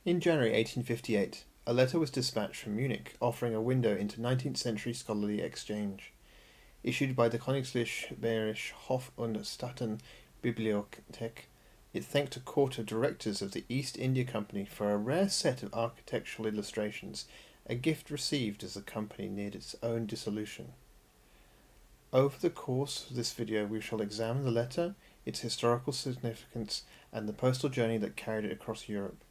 In January 1858, a letter was dispatched from Munich offering a window into 19th century scholarly exchange. Issued by the Königliche Bayerische Hof- und Staatenbibliothek, it thanked a court of directors of the East India Company for a rare set of architectural illustrations, a gift received as the company neared its own dissolution. Over the course of this video we shall examine the letter, its historical significance, and the postal journey that carried it across Europe,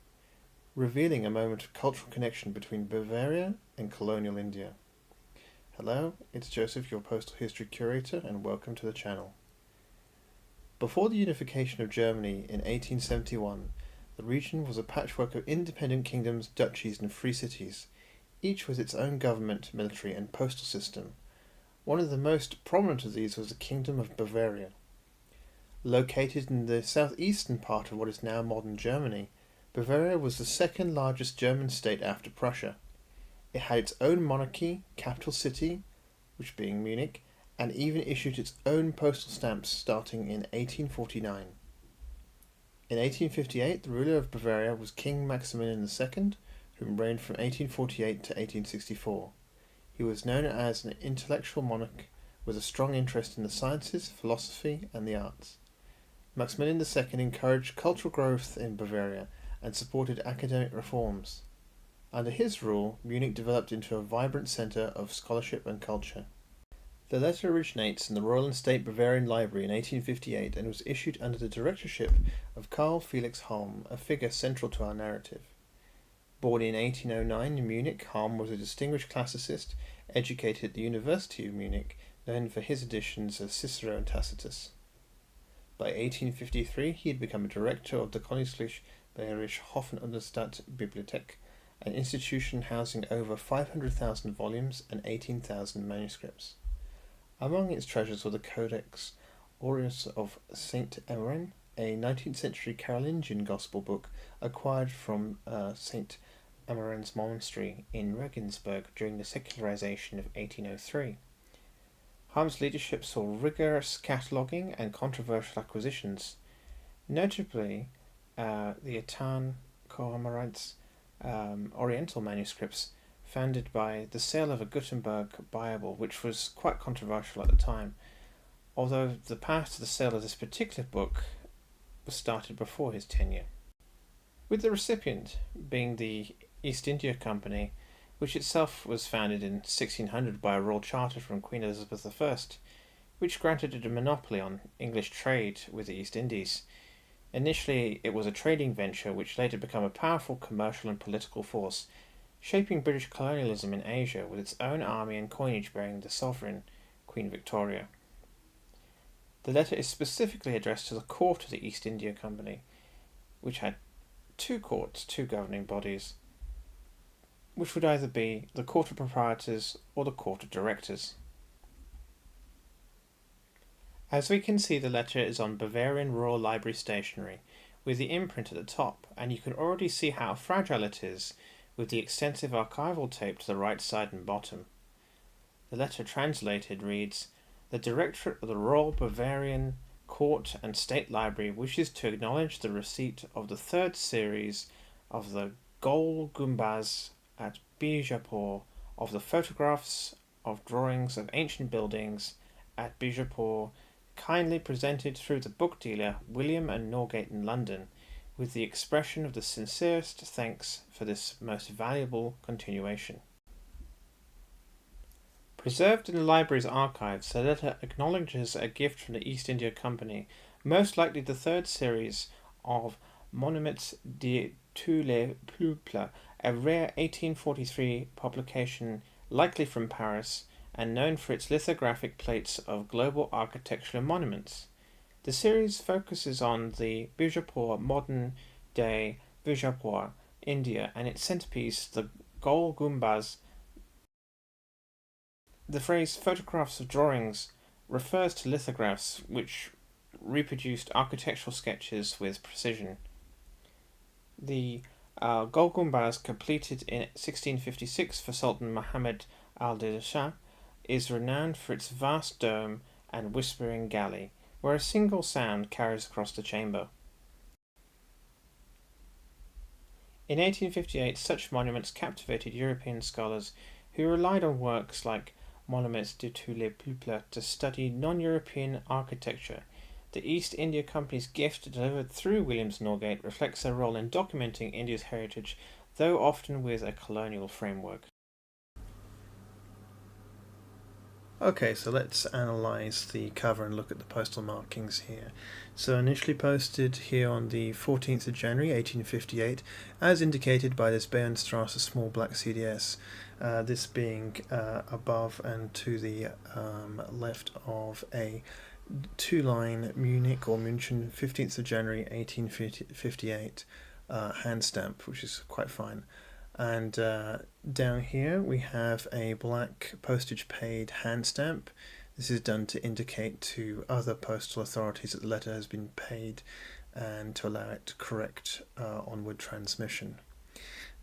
revealing a moment of cultural connection between Bavaria and colonial India. Hello, it's Joseph, your postal history curator, and welcome to the channel. Before the unification of Germany in 1871, the region was a patchwork of independent kingdoms, duchies, and free cities, each with its own government, military, and postal system. One of the most prominent of these was the Kingdom of Bavaria. Located in the southeastern part of what is now modern Germany, Bavaria was the second largest German state after Prussia. It had its own monarchy, capital city, which being Munich, and even issued its own postal stamps starting in 1849. In 1858, the ruler of Bavaria was King Maximilian II, whom reigned from 1848 to 1864. He was known as an intellectual monarch with a strong interest in the sciences, philosophy, and the arts. Maximilian II encouraged cultural growth in Bavaria and supported academic reforms. Under his rule, Munich developed into a vibrant centre of scholarship and culture. The letter originates in the Royal and State Bavarian Library in 1858 and was issued under the directorship of Karl Felix Halm, a figure central to our narrative. Born in 1809 in Munich, Halm was a distinguished classicist, educated at the University of Munich, known for his editions of Cicero and Tacitus. By 1853 he had become a director of the Königliche Bayerische Hof- und Staatenbibliothek, an institution housing over 500,000 volumes and 18,000 manuscripts. Among its treasures were the Codex Aureus of St. Emmeran, a 19th century Carolingian gospel book acquired from St. Emmeran's monastery in Regensburg during the secularization of 1803. Halm's leadership saw rigorous cataloguing and controversial acquisitions, notably the Atan Cormorant's Oriental manuscripts, founded by the sale of a Gutenberg Bible, which was quite controversial at the time, although the path to the sale of this particular book was started before his tenure. With the recipient being the East India Company, which itself was founded in 1600 by a royal charter from Queen Elizabeth I, which granted it a monopoly on English trade with the East Indies. Initially, it was a trading venture which later became a powerful commercial and political force, shaping British colonialism in Asia with its own army and coinage bearing the sovereign, Queen Victoria. The letter is specifically addressed to the court of the East India Company, which had two courts, two governing bodies, which would either be the Court of Proprietors or the Court of Directors. As we can see, the letter is on Bavarian Royal Library stationery, with the imprint at the top, and you can already see how fragile it is with the extensive archival tape to the right side and bottom. The letter translated reads, "The Directorate of the Royal Bavarian Court and State Library wishes to acknowledge the receipt of the third series of the Gol Gumbaz at Bijapur, of the photographs of drawings of ancient buildings at Bijapur, kindly presented through the book dealer William and Norgate in London, with the expression of the sincerest thanks for this most valuable continuation." Preserved in the library's archives, the letter acknowledges a gift from the East India Company, most likely the third series of Monuments de tous les peuples, a rare 1843 publication likely from Paris, and known for its lithographic plates of global architectural monuments. The series focuses on the Bijapur, modern-day Bijapur, India, and its centerpiece, the Gol Gumbaz. The phrase photographs of drawings refers to lithographs which reproduced architectural sketches with precision. The Gol Gumbaz, completed in 1656 for Sultan Muhammad al-Shah, is renowned for its vast dome and whispering galley, where a single sound carries across the chamber. In 1858, such monuments captivated European scholars who relied on works like Monuments de tous les peuples to study non-European architecture. The East India Company's gift, delivered through Williams-Norgate, reflects their role in documenting India's heritage, though often with a colonial framework. Okay, so let's analyse the cover and look at the postal markings here. So initially posted here on the 14th of January 1858, as indicated by this Bernstrasse small black CDS, this being above and to the left of a two-line Munich or München 15th of January 1858 hand stamp, which is quite fine. And down here we have a black postage paid hand stamp. This is done to indicate to other postal authorities that the letter has been paid and to allow it to correct onward transmission.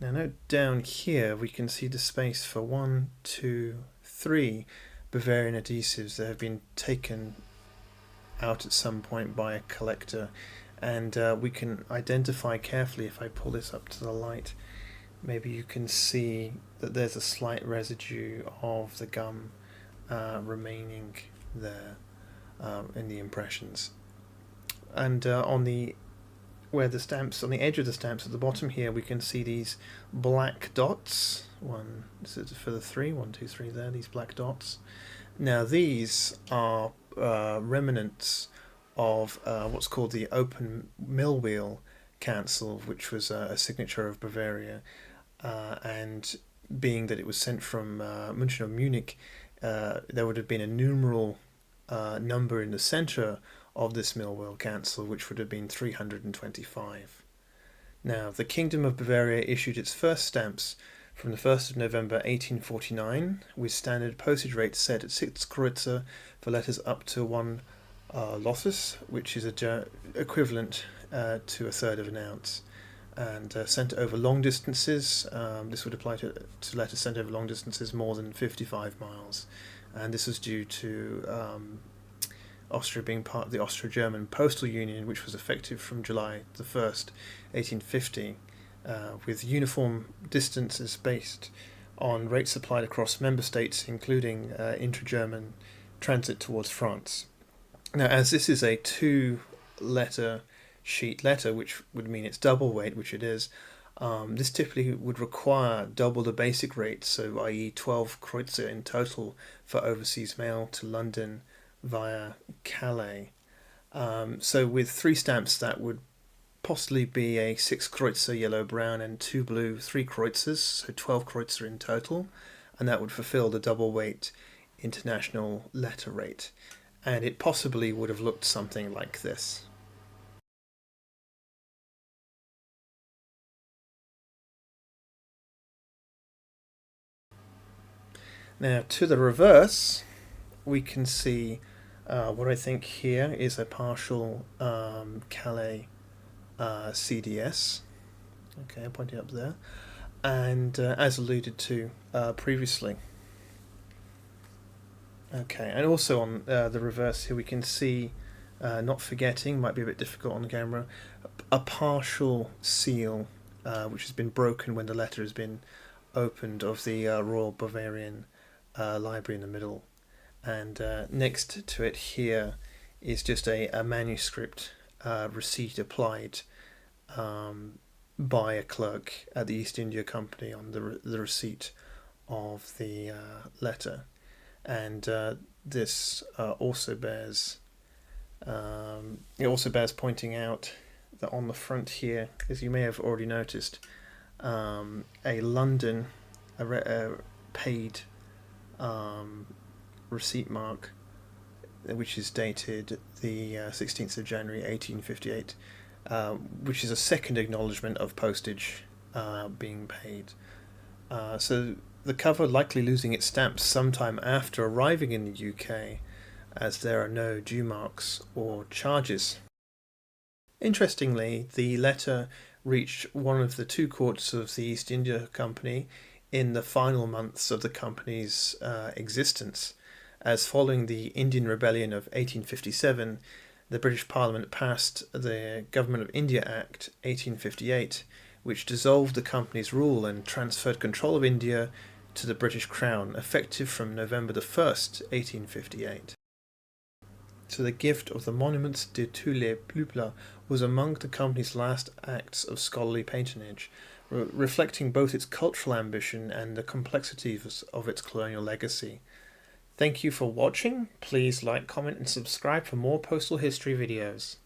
Now note down here we can see the space for 1, 2, 3 Bavarian adhesives that have been taken out at some point by a collector, and we can identify carefully, if I pull this up to the light, maybe you can see that there's a slight residue of the gum remaining there in the impressions. And on the where the stamps, on the edge of the stamps at the bottom here, we can see these black dots. This is for the 3, 1, 2, 3 there, these black dots. Now these are remnants of what's called the open mill wheel cancel, which was a signature of Bavaria. And being that it was sent from München or Munich, there would have been a numeral number in the centre of this mill wheel cancel, which would have been 325. Now, the Kingdom of Bavaria issued its first stamps from the 1st of November 1849, with standard postage rates set at 6 Kreutzer for letters up to 1 Losses, which is equivalent to 1/3 of an ounce, and sent over long distances. This would apply to letters sent over long distances more than 55 miles, and this was due to Austria being part of the Austro-German Postal Union, which was effective from July the 1st, 1850, with uniform distances based on rates applied across member states, including intra-German transit towards France. Now, as this is a 2-letter sheet letter, which would mean it's double weight, which it is, this typically would require double the basic rate, so i.e. 12 Kreutzer in total for overseas mail to London via Calais. So with 3 stamps, that would possibly be a 6 Kreutzer yellow-brown and 2 blue 3 Kreutzers, so 12 Kreutzer in total, and that would fulfill the double weight international letter rate. And it possibly would have looked something like this. Now, to the reverse, we can see what I think here is a partial Calais CDS. Okay, I'm pointing up there. And as alluded to previously. Okay, and also on the reverse here we can see, not forgetting, might be a bit difficult on the camera, a partial seal which has been broken when the letter has been opened of the Royal Bavarian Library in the middle. And next to it here is just a manuscript receipt applied by a clerk at the East India Company on the receipt of the letter. And this also bears pointing out that on the front here, as you may have already noticed, a London paid receipt mark, which is dated the 16th of January 1858, which is a second acknowledgement of postage being paid. So the cover likely losing its stamps sometime after arriving in the UK, as there are no due marks or charges. Interestingly, the letter reached one of the 2 courts of the East India Company in the final months of the company's existence, as following the Indian Rebellion of 1857, the British Parliament passed the Government of India Act 1858, which dissolved the company's rule and transferred control of India to the British Crown, effective from November the 1st, 1858. So the gift of the Monuments de tous les peuples was among the company's last acts of scholarly patronage, reflecting both its cultural ambition and the complexities of its colonial legacy. Thank you for watching. Please like, comment and subscribe for more postal history videos.